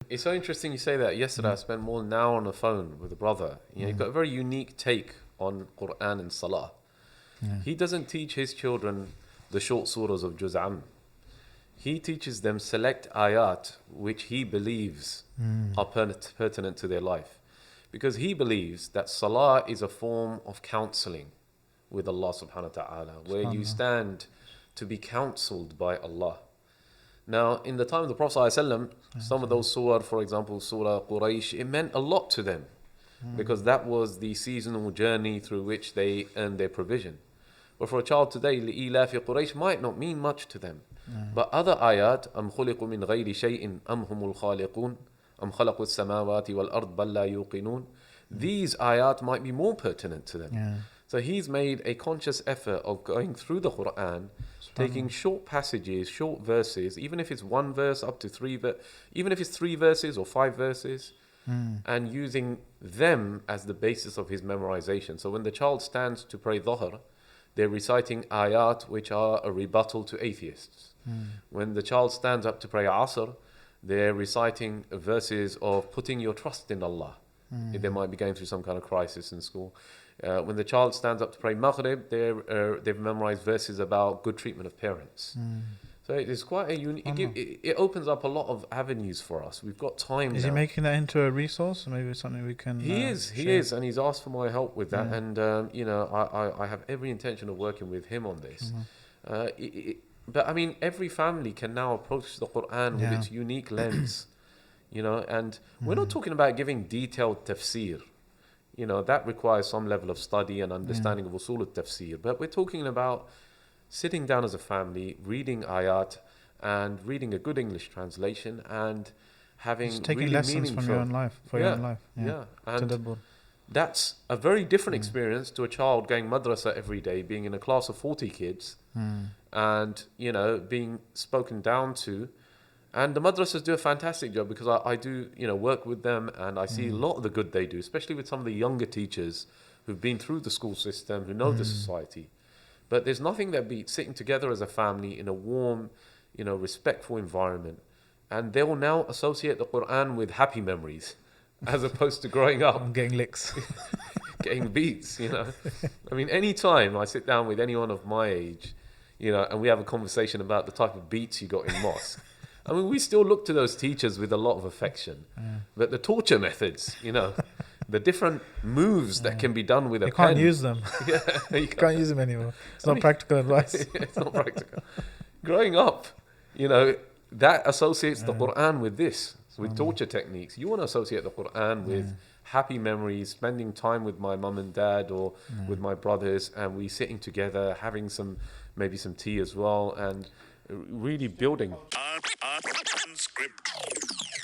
It's so interesting you say that. Yesterday I spent more than an hour on the phone with a brother. He's got a very unique take on Qur'an and Salah. He doesn't teach his children the short surahs of Juz'an. He teaches them select ayat which he believes are pertinent to their life. Because he believes that Salah is a form of counseling with Allah subhanahu wa ta'ala, where you stand to be counseled by Allah. Now, in the time of the Prophet ﷺ, some of those surah, for example, Surah Quraysh, it meant a lot to them because that was the seasonal journey through which they earned their provision. But for a child today, لِإِلَافِ Quraysh might not mean much to them. But other ayat, أَمْ خُلِقُوا مِنْ غَيْرِ شَيْءٍ أَمْ هُمُ الْخَالِقُونَ أَمْ خَلَقُوا السَّمَاوَاتِ وَالْأَرْضِ بَلْ لَا يُوقِنُونَ, these ayat might be more pertinent to them. So he's made a conscious effort of going through the Qur'an, taking short passages, short verses, even if it's one verse up to even if it's 3 verses or 5 verses, and using them as the basis of his memorization. So when the child stands to pray Dhuhr, they're reciting ayat which are a rebuttal to atheists. When the child stands up to pray Asr, they're reciting verses of putting your trust in Allah. If they might be going through some kind of crisis in school. When the child stands up to pray Maghrib, they've memorized verses about good treatment of parents. So it's quite a unique. It opens up a lot of avenues for us. We've got time. Is he making that into a resource? Maybe something we can. He is, and he's asked for my help with that. And I have every intention of working with him on this. But I mean, every family can now approach the Qur'an with its unique lens. And we're not talking about giving detailed tafsir. That requires some level of study and understanding of usul al-tafsir. But we're talking about sitting down as a family, reading ayat, and reading a good English translation, and having just taking really lessons from your own life, for your own life. And that's a very different experience to a child going madrasa every day, being in a class of 40 kids, and being spoken down to. And the madrasas do a fantastic job because I do, work with them, and I see a lot of the good they do, especially with some of the younger teachers who've been through the school system, who know the society. But there's nothing that beats sitting together as a family in a warm, respectful environment. And they will now associate the Qur'an with happy memories, as opposed to growing up. I'm getting licks. Getting beats, I mean, any time I sit down with anyone of my age, and we have a conversation about the type of beats you got in mosque, I mean, we still look to those teachers with a lot of affection. But the torture methods, the different moves that can be done with a pen. You can't use them. You can't use them anymore. It's not practical advice. It's not practical. Growing up, that associates the Qur'an with this, with torture techniques. You want to associate the Qur'an with happy memories, spending time with my mum and dad or with my brothers, and we sitting together, having maybe some tea as well, and really building. Unscripted.